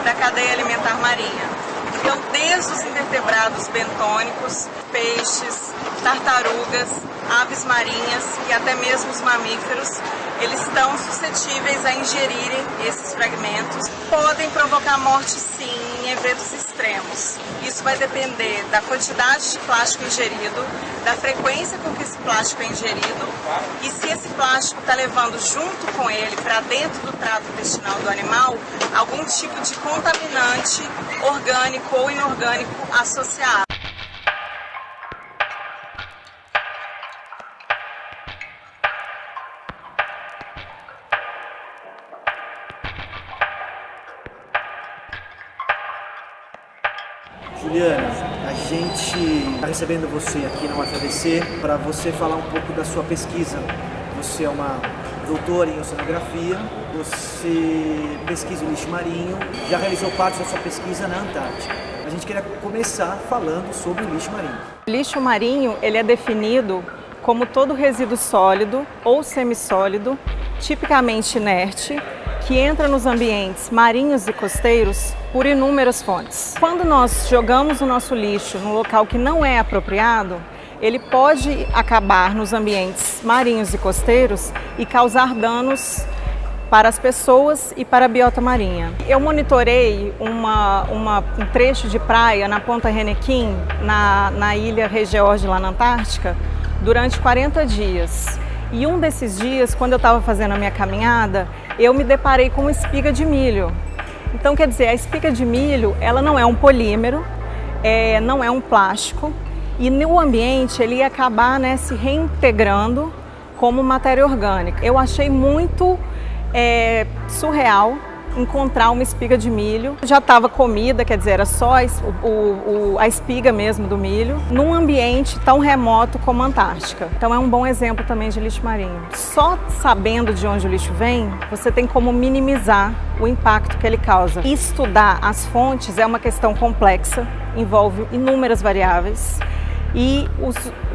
da cadeia alimentar marinha. Então, desde os invertebrados bentônicos, peixes, tartarugas, aves marinhas e até mesmo os mamíferos, eles estão suscetíveis a ingerirem esses fragmentos. Podem provocar morte, sim, em eventos extremos. Isso vai depender da quantidade de plástico ingerido, da frequência com que esse plástico é ingerido e se esse plástico está levando junto com ele para dentro do trato intestinal do animal algum tipo de contaminante orgânico ou inorgânico associado. Juliana, a gente está recebendo você aqui na UFABC para você falar um pouco da sua pesquisa. Você é uma doutora em oceanografia, você pesquisa o lixo marinho, já realizou parte da sua pesquisa na Antártica. A gente queria começar falando sobre o lixo marinho. O lixo marinho ele é definido como todo resíduo sólido ou semissólido, tipicamente inerte, que entra nos ambientes marinhos e costeiros por inúmeras fontes. Quando nós jogamos o nosso lixo num local que não é apropriado, ele pode acabar nos ambientes marinhos e costeiros e causar danos para as pessoas e para a biota marinha. Eu monitorei um trecho de praia na Ponta Renequim, na ilha Regeorge, lá na Antártica, durante 40 dias. E um desses dias, quando eu estava fazendo a minha caminhada, eu me deparei com uma espiga de milho. Então, quer dizer, a espiga de milho, ela não é um polímero, não é um plástico, e no ambiente ele ia acabar, né, se reintegrando como matéria orgânica. Eu achei muito surreal encontrar uma espiga de milho. Já estava comida, quer dizer, era só a espiga mesmo do milho, num ambiente tão remoto como a Antártica. Então é um bom exemplo também de lixo marinho. Só sabendo de onde o lixo vem, você tem como minimizar o impacto que ele causa. Estudar as fontes é uma questão complexa, envolve inúmeras variáveis. E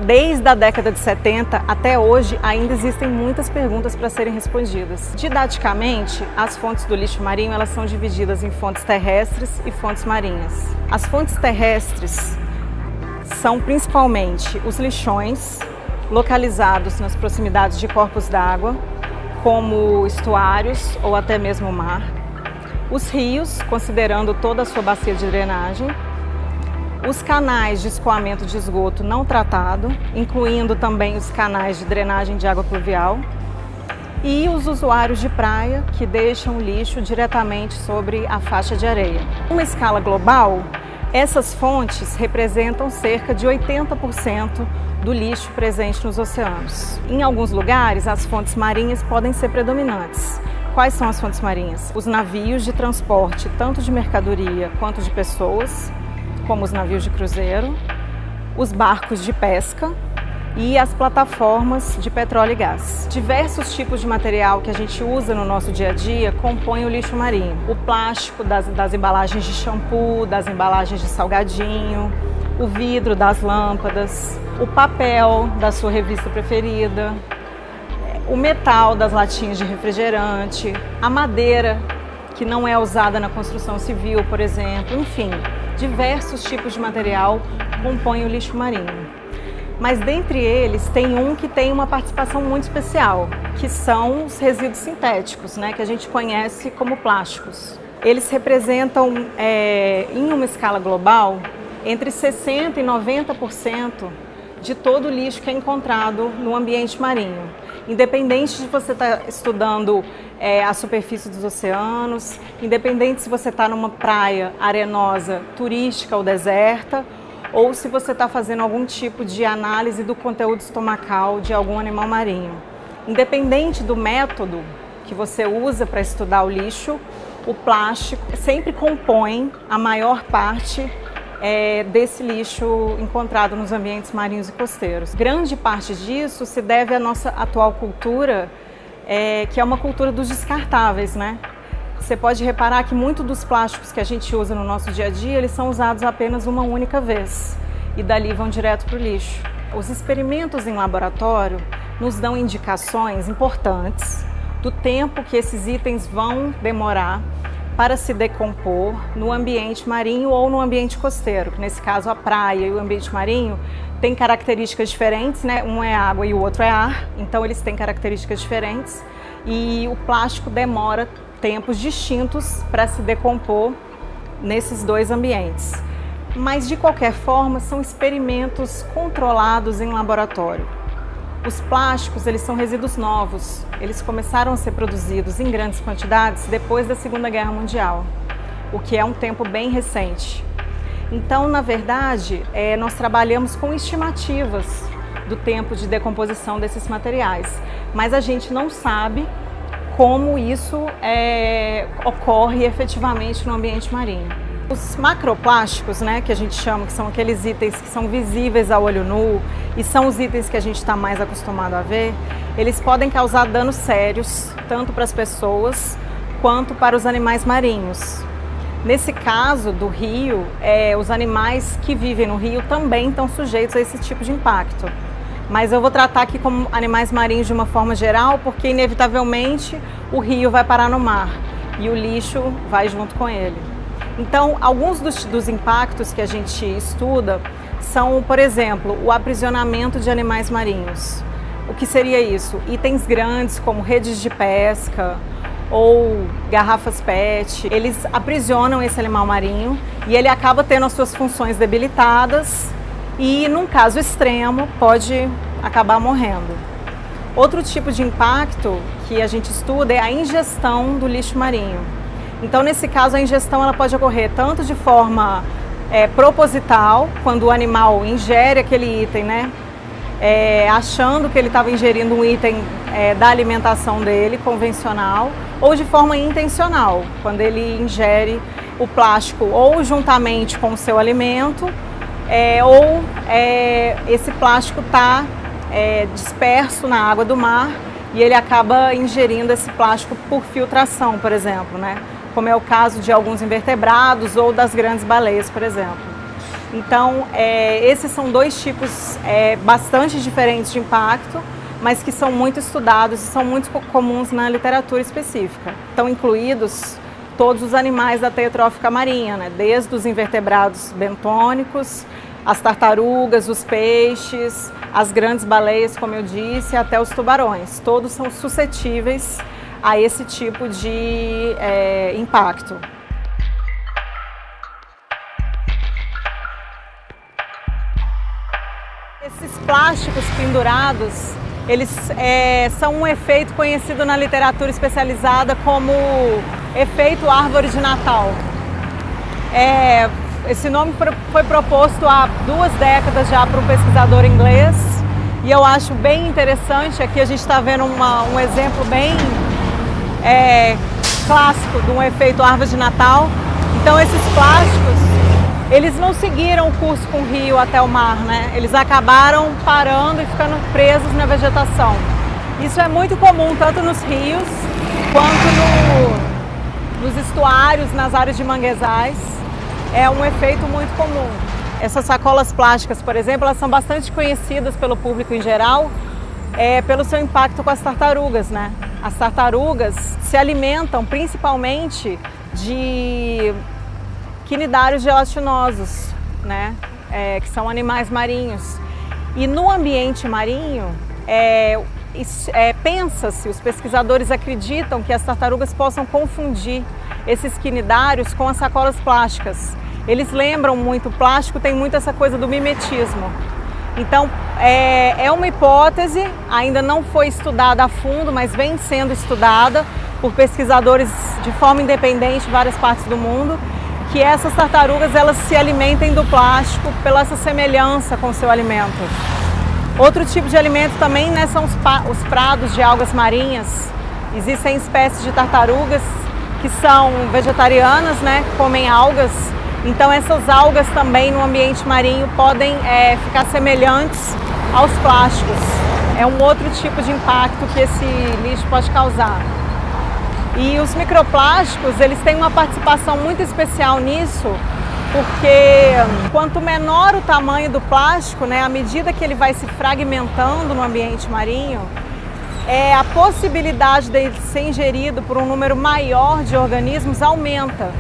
desde a década de 70 até hoje ainda existem muitas perguntas para serem respondidas. Didaticamente, as fontes do lixo marinho elas são divididas em fontes terrestres e fontes marinhas. As fontes terrestres são principalmente os lixões localizados nas proximidades de corpos d'água, como estuários ou até mesmo o mar. Os rios, considerando toda a sua bacia de drenagem. Os canais de escoamento de esgoto não tratado, incluindo também os canais de drenagem de água pluvial, e os usuários de praia que deixam o lixo diretamente sobre a faixa de areia. Em uma escala global, essas fontes representam cerca de 80% do lixo presente nos oceanos. Em alguns lugares, as fontes marinhas podem ser predominantes. Quais são as fontes marinhas? Os navios de transporte, tanto de mercadoria quanto de pessoas, como os navios de cruzeiro, os barcos de pesca e as plataformas de petróleo e gás. Diversos tipos de material que a gente usa no nosso dia a dia compõem o lixo marinho. O plástico das embalagens de shampoo, das embalagens de salgadinho, o vidro das lâmpadas, o papel da sua revista preferida, o metal das latinhas de refrigerante, a madeira que não é usada na construção civil, por exemplo, enfim. Diversos tipos de material compõem o lixo marinho. Mas dentre eles tem um que tem uma participação muito especial, que são os resíduos sintéticos, né, que a gente conhece como plásticos. Eles representam, em uma escala global, entre 60% e 90% de todo o lixo que é encontrado no ambiente marinho. Independente de você estar estudando a superfície dos oceanos, independente se você está numa praia arenosa, turística ou deserta, ou se você está fazendo algum tipo de análise do conteúdo estomacal de algum animal marinho. Independente do método que você usa para estudar o lixo, o plástico sempre compõe a maior parte desse lixo encontrado nos ambientes marinhos e costeiros. Grande parte disso se deve à nossa atual cultura, que é uma cultura dos descartáveis, né? Você pode reparar que muitos dos plásticos que a gente usa no nosso dia a dia, eles são usados apenas uma única vez e dali vão direto para o lixo. Os experimentos em laboratório nos dão indicações importantes do tempo que esses itens vão demorar para se decompor no ambiente marinho ou no ambiente costeiro, que nesse caso a praia e o ambiente marinho têm características diferentes, né? Um é água e o outro é ar, então eles têm características diferentes e o plástico demora tempos distintos para se decompor nesses dois ambientes. Mas de qualquer forma são experimentos controlados em laboratório. Os plásticos, eles são resíduos novos, eles começaram a ser produzidos em grandes quantidades depois da Segunda Guerra Mundial, o que é um tempo bem recente. Então, na verdade, nós trabalhamos com estimativas do tempo de decomposição desses materiais, mas a gente não sabe como isso ocorre efetivamente no ambiente marinho. Os macroplásticos, né, que a gente chama, que são aqueles itens que são visíveis ao olho nu e são os itens que a gente está mais acostumado a ver, eles podem causar danos sérios, tanto para as pessoas quanto para os animais marinhos. Nesse caso do rio, os animais que vivem no rio também estão sujeitos a esse tipo de impacto. Mas eu vou tratar aqui como animais marinhos de uma forma geral, porque inevitavelmente o rio vai parar no mar e o lixo vai junto com ele. Então, alguns dos impactos que a gente estuda são, por exemplo, o aprisionamento de animais marinhos. O que seria isso? Itens grandes como redes de pesca ou garrafas PET, eles aprisionam esse animal marinho e ele acaba tendo as suas funções debilitadas e, num caso extremo, pode acabar morrendo. Outro tipo de impacto que a gente estuda é a ingestão do lixo marinho. Então, nesse caso, a ingestão ela pode ocorrer tanto de forma proposital, quando o animal ingere aquele item, né, achando que ele estava ingerindo um item da alimentação dele, convencional, ou de forma intencional, quando ele ingere o plástico ou juntamente com o seu alimento, ou esse plástico está disperso na água do mar e ele acaba ingerindo esse plástico por filtração, por exemplo, né? Como é o caso de alguns invertebrados ou das grandes baleias, por exemplo. Então, esses são dois tipos bastante diferentes de impacto, mas que são muito estudados e são muito comuns na literatura específica. Estão incluídos todos os animais da teia marinha, né? Desde os invertebrados bentônicos, as tartarugas, os peixes, as grandes baleias, como eu disse, até os tubarões. Todos são suscetíveis a esse tipo de impacto. Esses plásticos pendurados, eles são um efeito conhecido na literatura especializada como efeito árvore de Natal. Esse nome foi proposto há 2 décadas já para um pesquisador inglês e eu acho bem interessante. Aqui a gente está vendo um exemplo bem clássico de um efeito árvore de Natal. Então, esses plásticos, eles não seguiram o curso com o rio até o mar, né? Eles acabaram parando e ficando presos na vegetação. Isso é muito comum tanto nos rios quanto nos estuários, nas áreas de manguezais. É um efeito muito comum. Essas sacolas plásticas, por exemplo, elas são bastante conhecidas pelo público em geral, pelo seu impacto com as tartarugas, né? As tartarugas se alimentam principalmente de quinidários gelatinosos, né? Que são animais marinhos. E no ambiente marinho, pensa-se, os pesquisadores acreditam que as tartarugas possam confundir esses quinidários com as sacolas plásticas. Eles lembram muito, o plástico tem muito essa coisa do mimetismo. Então, é uma hipótese, ainda não foi estudada a fundo, mas vem sendo estudada por pesquisadores de forma independente em várias partes do mundo, que essas tartarugas elas se alimentem do plástico pela essa semelhança com o seu alimento. Outro tipo de alimento também, né, são os prados de algas marinhas. Existem espécies de tartarugas que são vegetarianas, né, que comem algas. Então essas algas também no ambiente marinho podem ficar semelhantes aos plásticos. É um outro tipo de impacto que esse lixo pode causar. E os microplásticos, eles têm uma participação muito especial nisso, porque quanto menor o tamanho do plástico, né, à medida que ele vai se fragmentando no ambiente marinho, a possibilidade de ser ingerido por um número maior de organismos aumenta.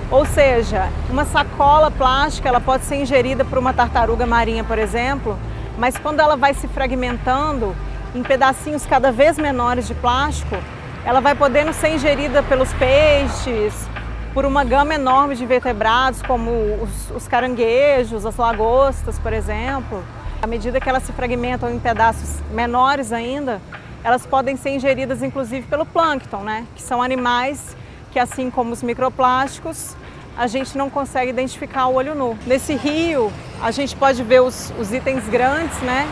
Ou seja, uma sacola plástica ela pode ser ingerida por uma tartaruga marinha, por exemplo, mas quando ela vai se fragmentando em pedacinhos cada vez menores de plástico, ela vai podendo ser ingerida pelos peixes, por uma gama enorme de invertebrados, como os caranguejos, as lagostas, por exemplo. À medida que elas se fragmentam em pedaços menores ainda, elas podem ser ingeridas inclusive pelo plâncton, né? Que são animais que, assim como os microplásticos, a gente não consegue identificar ao olho nu. Nesse rio, a gente pode ver os itens grandes, né?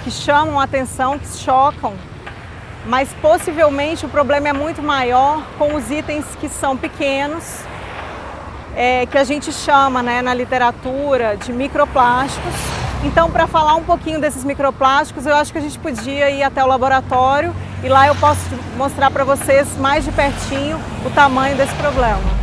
Que chamam a atenção, que chocam, mas possivelmente o problema é muito maior com os itens que são pequenos, que a gente chama, né, na literatura de microplásticos. Então, para falar um pouquinho desses microplásticos, eu acho que a gente podia ir até o laboratório e lá eu posso mostrar para vocês mais de pertinho o tamanho desse problema.